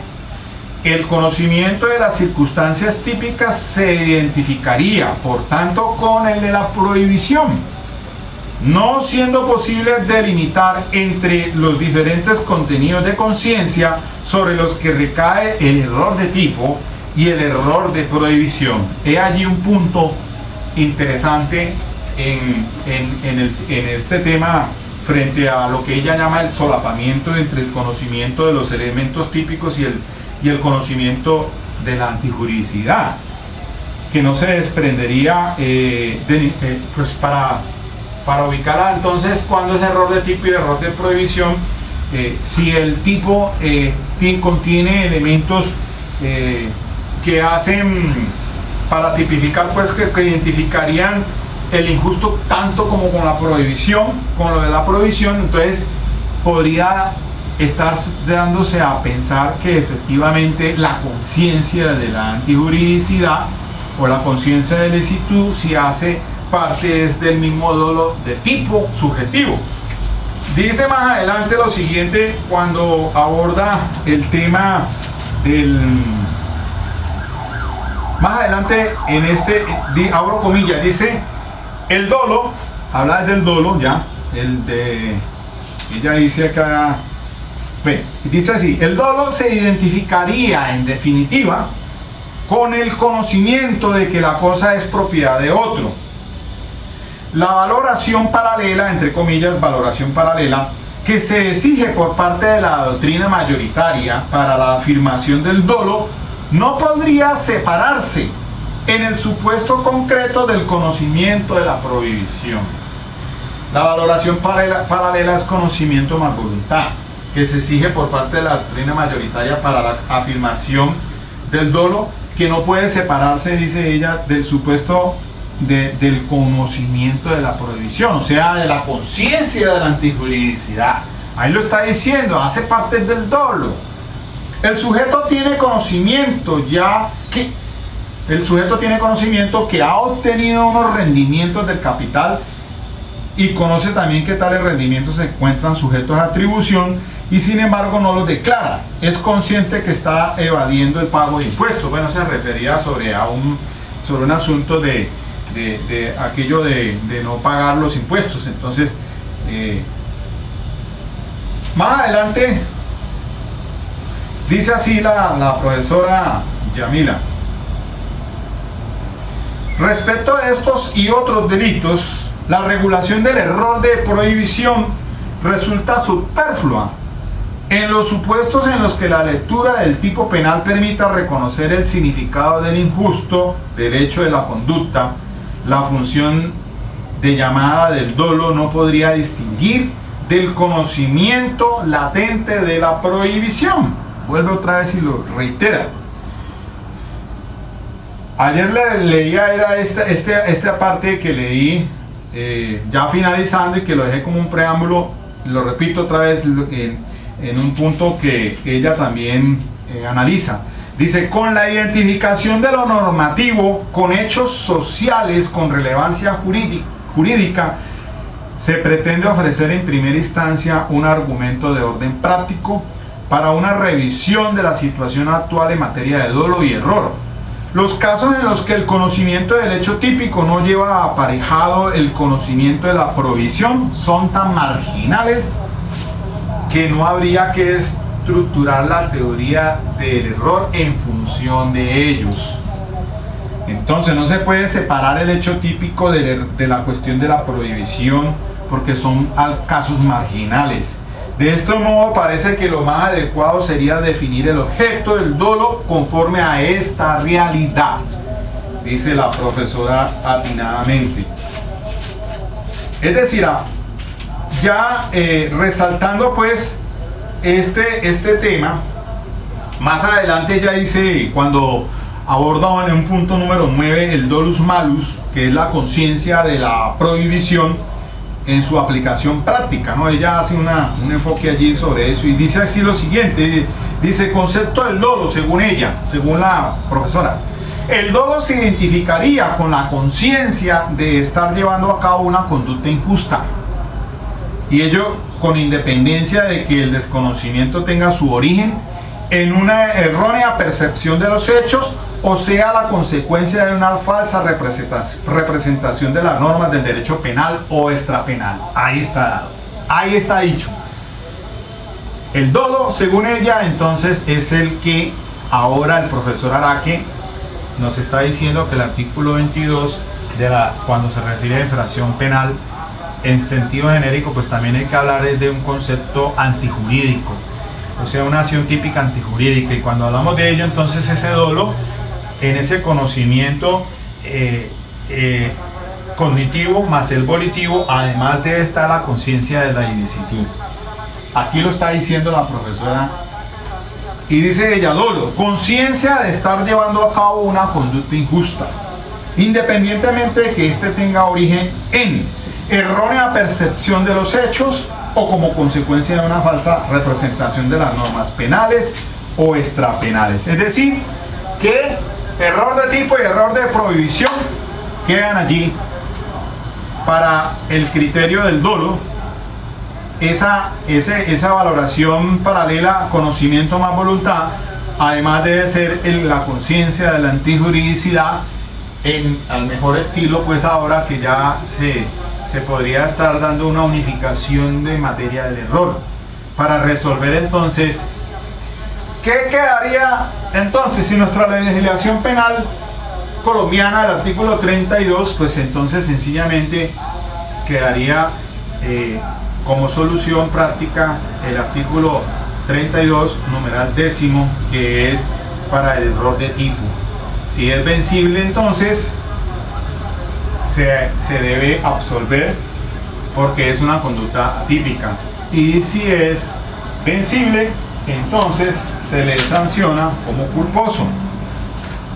El conocimiento de las circunstancias típicas se identificaría, por tanto, con el de la prohibición, no siendo posible delimitar entre los diferentes contenidos de conciencia sobre los que recae el error de tipo y el error de prohibición. He allí un punto interesante en este tema frente a lo que ella llama el solapamiento entre el conocimiento de los elementos típicos y el conocimiento de la antijuridicidad, que no se desprendería pues para ubicarla entonces cuando es error de tipo y error de prohibición. Si el tipo contiene elementos que hacen, para tipificar, pues que identificarían el injusto tanto como con la prohibición, con lo de la prohibición, entonces podría estar dándose a pensar que efectivamente la conciencia de la antijuridicidad o la conciencia de lesitud si hace parte es del mismo dolo de tipo subjetivo. Dice más adelante lo siguiente cuando aborda el tema del... Más adelante en este, abro comillas, dice, el dolo, habla del dolo ya, ella dice acá, dice así, el dolo se identificaría en definitiva con el conocimiento de que la cosa es propiedad de otro. La valoración paralela, entre comillas, valoración paralela, que se exige por parte de la doctrina mayoritaria para la afirmación del dolo, no podría separarse en el supuesto concreto del conocimiento de la prohibición. La valoración paralela es conocimiento más voluntad, que se exige por parte de la doctrina mayoritaria para la afirmación del dolo, que no puede separarse, dice ella, del supuesto del conocimiento de la prohibición, o sea, de la conciencia de la antijuridicidad. Ahí lo está diciendo, hace parte del dolo. El sujeto tiene conocimiento que ha obtenido unos rendimientos del capital y conoce también que tales rendimientos se encuentran sujetos a atribución y sin embargo no los declara. Es consciente que está evadiendo el pago de impuestos. Bueno, se refería sobre un asunto de aquello de no pagar los impuestos. Entonces, más adelante dice así la profesora Yamila: respecto a estos y otros delitos, la regulación del error de prohibición resulta superflua en los supuestos en los que la lectura del tipo penal permita reconocer el significado del injusto, del hecho de la conducta. La función de llamada del dolo no podría distinguir del conocimiento latente de la prohibición. Vuelve otra vez y lo reitera. Ayer leía era esta parte que leí ya finalizando y que lo dejé como un preámbulo. Lo repito otra vez en un punto que ella también analiza. Dice, con la identificación de lo normativo con hechos sociales con relevancia jurídica, se pretende ofrecer en primera instancia un argumento de orden práctico para una revisión de la situación actual en materia de dolo y error. Los casos en los que el conocimiento del hecho típico no lleva aparejado el conocimiento de la prohibición son tan marginales que no habría que estructurar la teoría del error en función de ellos. Entonces no se puede separar el hecho típico de la cuestión de la prohibición porque son casos marginales. De este modo parece que lo más adecuado sería definir el objeto del dolo conforme a esta realidad, dice la profesora atinadamente. Es decir, ya resaltando pues este tema, más adelante ya dice, cuando aborda en un punto número 9 el dolus malus, que es la conciencia de la prohibición en su aplicación práctica, ¿no? Ella hace un enfoque allí sobre eso y dice así lo siguiente, dice: concepto del dolo, según ella, según la profesora, el dolo se identificaría con la conciencia de estar llevando a cabo una conducta injusta, y ello con independencia de que el desconocimiento tenga su origen en una errónea percepción de los hechos, o sea la consecuencia de una falsa representación de las normas del derecho penal o extrapenal. Ahí está dado, ahí está dicho. El dolo, según ella, entonces es el que ahora el profesor Araque nos está diciendo que el artículo 22 cuando se refiere a infracción penal en sentido genérico, pues también hay que hablar de un concepto antijurídico, o sea, una acción típica antijurídica. Y cuando hablamos de ello, entonces ese dolo, en ese conocimiento cognitivo más el volitivo, además debe estar la conciencia de la ilicitud. Aquí lo está diciendo la profesora, y dice ella: dolo, conciencia de estar llevando a cabo una conducta injusta, independientemente de que éste tenga origen en errónea percepción de los hechos o como consecuencia de una falsa representación de las normas penales o extrapenales. Es decir, que error de tipo y error de prohibición quedan allí para el criterio del dolo. Esa valoración paralela, conocimiento más voluntad, además debe ser la conciencia de la antijuridicidad al mejor estilo, pues ahora que ya se podría estar dando una unificación de materia del error para resolver. Entonces, ¿qué quedaría entonces si nuestra legislación penal colombiana, el artículo 32, pues entonces sencillamente quedaría como solución práctica el artículo 32, numeral 10º, que es para el error de tipo? Si es vencible, entonces se debe absolver porque es una conducta atípica, y si es vencible, entonces se le sanciona como culposo,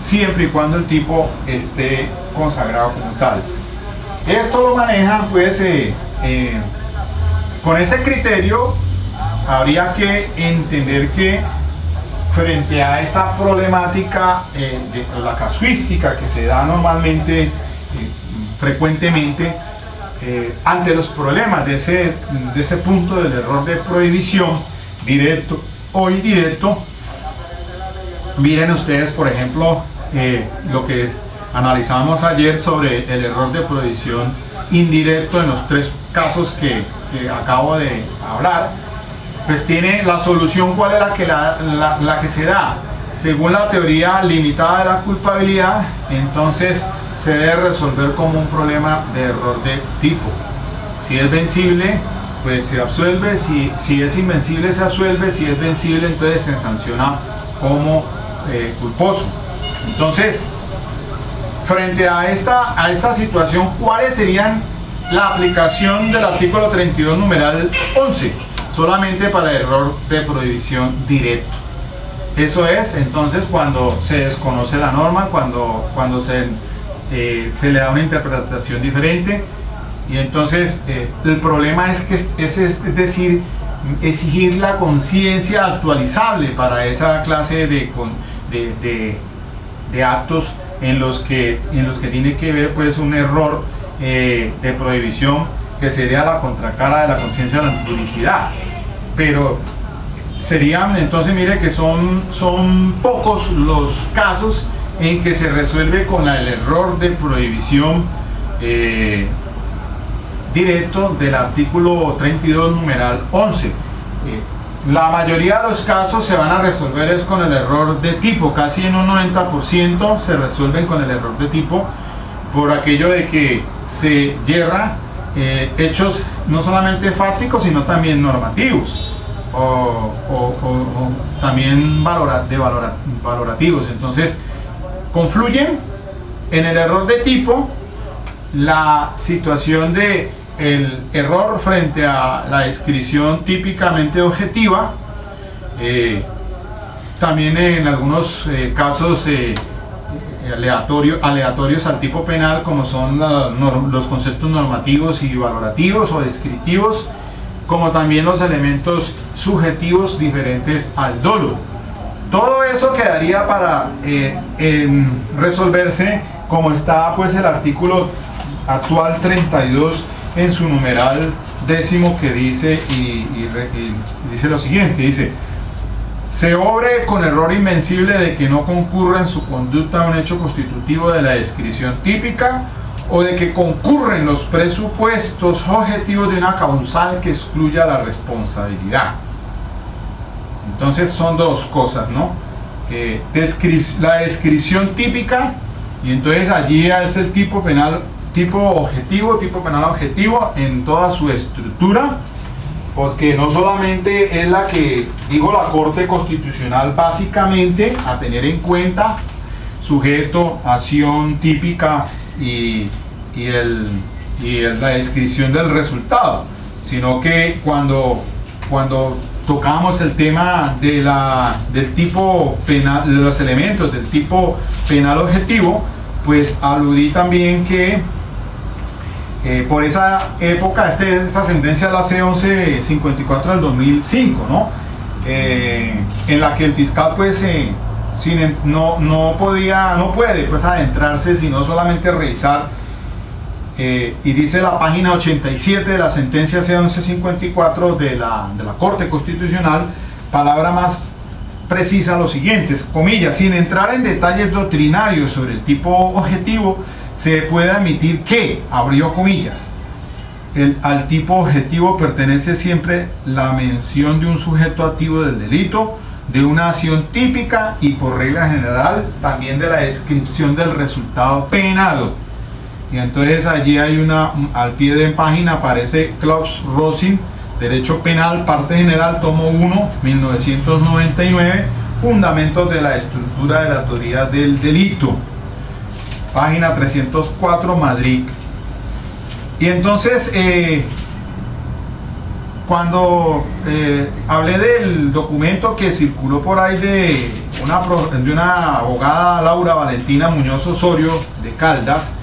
siempre y cuando el tipo esté consagrado como tal. Esto lo manejan pues con ese criterio. Habría que entender que frente a esta problemática de la casuística que se da normalmente, frecuentemente, ante los problemas de ese punto del error de prohibición, directo o indirecto, miren ustedes, por ejemplo, lo que analizamos ayer sobre el error de prohibición indirecto en los tres casos que acabo de hablar. Pues tiene la solución. ¿Cuál es la que se da? Según la teoría limitada de la culpabilidad, entonces se debe resolver como un problema de error de tipo. Si es vencible, pues se absuelve; si es invencible, se absuelve; si es vencible, entonces se sanciona como culposo. Entonces, frente a esta situación, ¿cuáles serían la aplicación del artículo 32, numeral 11? Solamente para el error de prohibición directo. Eso es entonces cuando se desconoce la norma, cuando se le da una interpretación diferente, y entonces el problema es decir, exigir la conciencia actualizable para esa clase de actos en los que tiene que ver pues un error de prohibición, que sería la contracara de la conciencia de la antijuridicidad. Pero serían, entonces mire que son pocos los casos en que se resuelve con el error de prohibición directo del artículo 32, numeral 11. La mayoría de los casos se van a resolver es con el error de tipo, casi en un 90% se resuelven con el error de tipo, por aquello de que se yerra hechos no solamente fácticos, sino también normativos o también valorativos. Entonces, confluyen en el error de tipo la situación de el error frente a la descripción típicamente objetiva, también en algunos casos aleatorios al tipo penal, como son los conceptos normativos y valorativos o descriptivos, como también los elementos subjetivos diferentes al dolo. Todo eso quedaría para resolverse, como está pues el artículo actual 32 en su numeral 10, que dice dice lo siguiente: dice: se obre con error invencible de que no concurra en su conducta un hecho constitutivo de la descripción típica, o de que concurren los presupuestos objetivos de una causal que excluya la responsabilidad. Entonces son dos cosas, ¿no? La descripción típica, y entonces allí es el tipo penal, tipo penal objetivo en toda su estructura, porque no solamente es la que dijo la Corte Constitucional, básicamente a tener en cuenta sujeto, acción típica y la descripción del resultado, sino que cuando tocamos el tema del tipo penal, de los elementos del tipo penal objetivo, pues aludí también que por esa época, esta sentencia es la C1154 del 2005, ¿no? En la que el fiscal pues no puede pues adentrarse, sino solamente revisar, y dice la página 87 de la sentencia C1154 de la Corte Constitucional, palabra más precisa, lo siguiente, comillas: sin entrar en detalles doctrinarios sobre el tipo objetivo, se puede admitir que, abrió comillas, al tipo objetivo pertenece siempre la mención de un sujeto activo del delito, de una acción típica y, por regla general, también de la descripción del resultado penado. Y entonces allí hay al pie de página aparece Klaus Rosin, Derecho Penal, parte general, tomo 1, 1999, Fundamentos de la estructura de la teoría del delito, página 304, Madrid. Y entonces, cuando hablé del documento que circuló por ahí de una abogada, Laura Valentina Muñoz Osorio, de Caldas,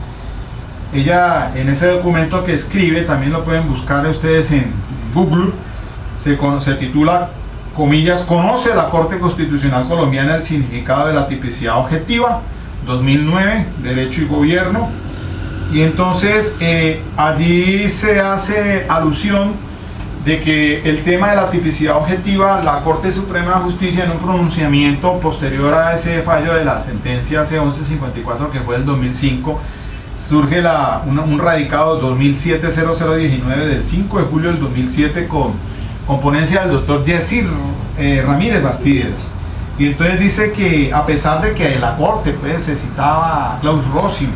ella en ese documento que escribe, también lo pueden buscar ustedes en Google, se titula, comillas: conoce la Corte Constitucional Colombiana el significado de la tipicidad objetiva, 2009, Derecho y Gobierno. Y entonces allí se hace alusión de que el tema de la tipicidad objetiva, la Corte Suprema de Justicia, en un pronunciamiento posterior a ese fallo de la sentencia C1154, que fue del 2005, surge un radicado 2007-0019 del 5 de julio del 2007 con ponencia del doctor Yesir Ramírez Bastidas. Y entonces dice que, a pesar de que la Corte pues se citaba a Klaus Rosin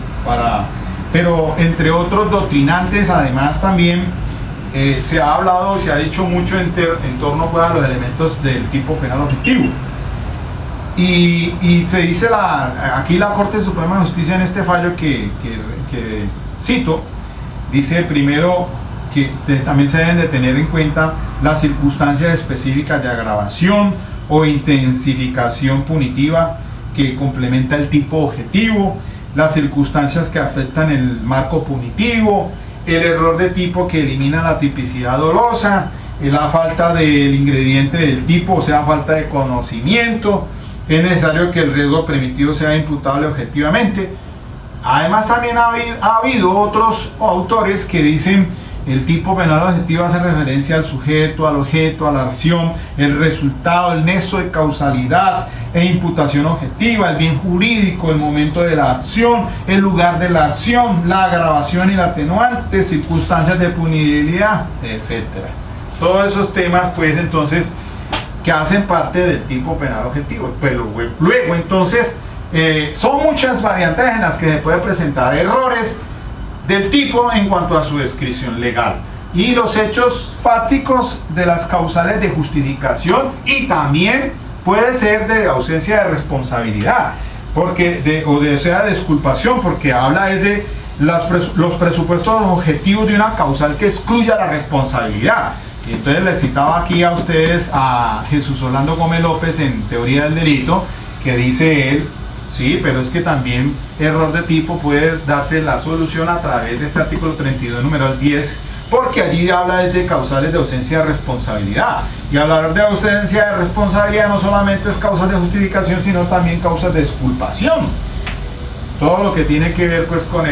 pero entre otros doctrinantes, además también se ha hablado, se ha dicho mucho en torno pues, a los elementos del tipo penal objetivo. Y se dice aquí la Corte Suprema de Justicia, en este fallo que cito, dice primero que también se deben de tener en cuenta las circunstancias específicas de agravación o intensificación punitiva que complementa el tipo objetivo, las circunstancias que afectan el marco punitivo, el error de tipo que elimina la tipicidad dolosa, la falta del ingrediente del tipo, o sea, falta de conocimiento. Es necesario que el riesgo permitido sea imputable objetivamente. Además, también ha habido otros autores que dicen el tipo penal objetivo hace referencia al sujeto, al objeto, a la acción, el resultado, el nexo de causalidad e imputación objetiva, el bien jurídico, el momento de la acción, el lugar de la acción, la agravación y la atenuante, circunstancias de punibilidad, etc. Todos esos temas, pues, entonces, que hacen parte del tipo penal objetivo. Pero luego, entonces, son muchas variantes en las que se puede presentar errores del tipo en cuanto a su descripción legal, y los hechos fácticos de las causales de justificación, y también puede ser de ausencia de responsabilidad, porque o de disculpación, porque habla de los presupuestos objetivos de una causal que excluya la responsabilidad. Y entonces les citaba aquí a ustedes a Jesús Orlando Gómez López en Teoría del Delito, que dice él: sí, pero es que también error de tipo puede darse la solución a través de este artículo 32, numeral 10, porque allí habla de causales de ausencia de responsabilidad. Y hablar de ausencia de responsabilidad no solamente es causas de justificación, sino también causas de exculpación. Todo lo que tiene que ver pues con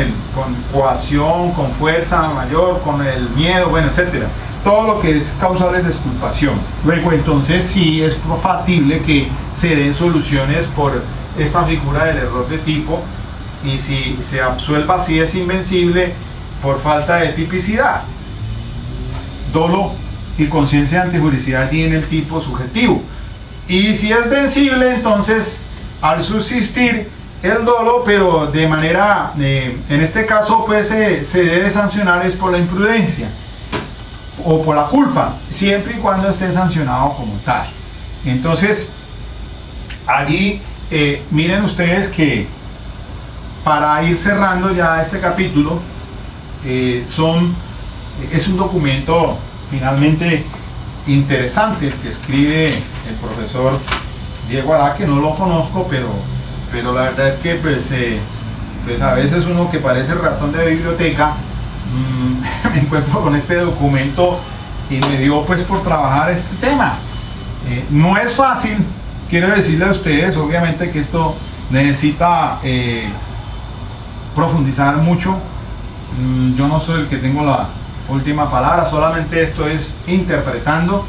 coacción, con fuerza mayor, con el miedo, bueno, etcétera. Todo lo que es causales de exculpación. Luego, entonces sí es factible que se den soluciones por esta figura del error de tipo, y si se absuelva, si es invencible por falta de tipicidad, dolo y conciencia de antijuricidad en el tipo subjetivo. Y si es vencible, entonces al subsistir el dolo, pero de manera, en este caso pues se debe sancionar es por la imprudencia o por la culpa, siempre y cuando esté sancionado como tal. Entonces allí miren ustedes que, para ir cerrando ya este capítulo, es un documento finalmente interesante el que escribe el profesor Diego Araque. No lo conozco, pero la verdad es que pues a veces uno que parece ratón de biblioteca, me encuentro con este documento y me dio pues por trabajar este tema. No es fácil, quiero decirle a ustedes, obviamente que esto necesita profundizar mucho. Yo no soy el que tengo la última palabra, solamente esto es interpretando.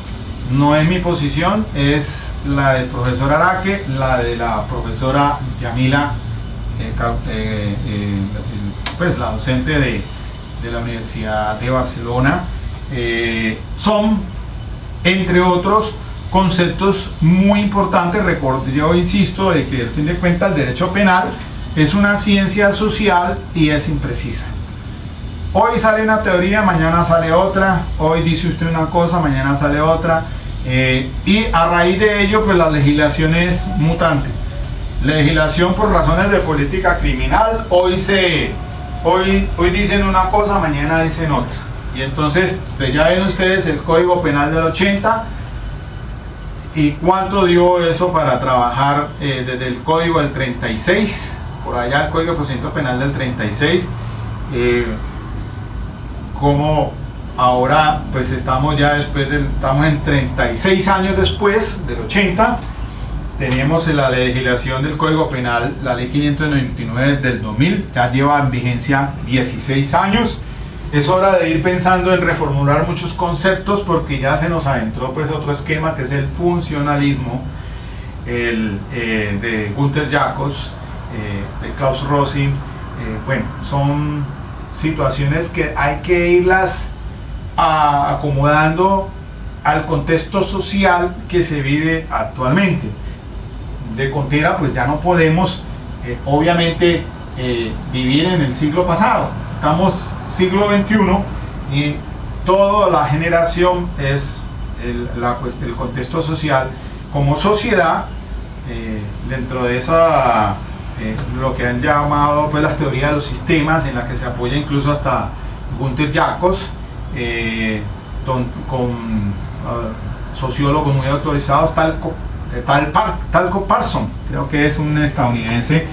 No es mi posición, es la del profesor Araque, la de la profesora Yamila, pues la docente de la Universidad de Barcelona. Son, entre otros, conceptos muy importantes. Yo insisto de que, al fin de cuentas, el derecho penal es una ciencia social y es imprecisa. Hoy sale una teoría, mañana sale otra, hoy dice usted una cosa, mañana sale otra, y a raíz de ello pues la legislación es mutante. Legislación por razones de política criminal, hoy dicen una cosa, mañana dicen otra, y entonces pues ya ven ustedes el Código Penal del 80 y cuánto dio eso para trabajar desde el Código del 36, por allá el Código de Procedimiento Penal del 36, como ahora pues estamos en 36 años después del 80, tenemos la legislación del Código Penal, la ley 599 del 2000, ya lleva en vigencia 16 años. Es hora de ir pensando en reformular muchos conceptos, porque ya se nos adentró pues otro esquema que es el funcionalismo, de Günter Jacobs, de Klaus Rosing. Bueno, son situaciones que hay que irlas acomodando al contexto social que se vive actualmente. De Contera pues ya no podemos obviamente vivir en el siglo pasado, estamos siglo XXI y toda la generación es el contexto social como sociedad, dentro de esa lo que han llamado pues las teorías de los sistemas, en la que se apoya incluso hasta Günter Jacobs, con sociólogos muy autorizados, Talcott Parsons, creo que es un estadounidense,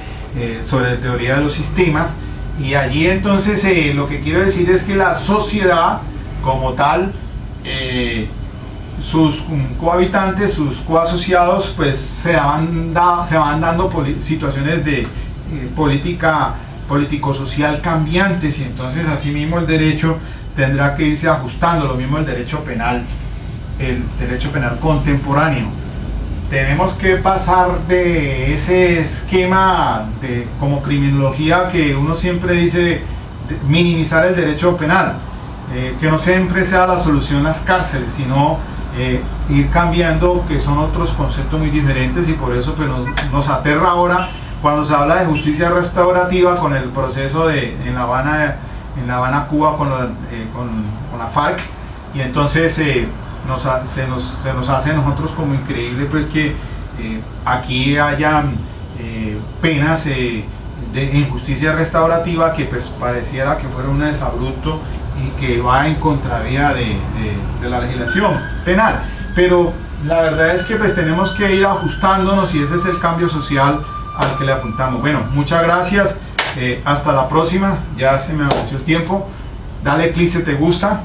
sobre teoría de los sistemas. Y allí entonces lo que quiero decir es que la sociedad como tal, sus cohabitantes, sus coasociados, pues se van dando situaciones de político-social cambiantes, y entonces asimismo el derecho tendrá que irse ajustando, lo mismo el derecho penal contemporáneo. Tenemos que pasar de ese esquema como criminología que uno siempre dice, minimizar el derecho penal, que no siempre sea la solución las cárceles, sino ir cambiando, que son otros conceptos muy diferentes, y por eso pues nos aterra ahora cuando se habla de justicia restaurativa con el proceso en La Habana en La Habana, Cuba, con la FARC, y entonces se nos hace a nosotros como increíble pues que aquí haya penas de injusticia restaurativa que pues pareciera que fuera un desabrupto y que va en contravía de la legislación penal, pero la verdad es que pues tenemos que ir ajustándonos y ese es el cambio social al que le apuntamos. Bueno, muchas gracias, hasta la próxima, ya se me avanzó el tiempo, dale clic si te gusta.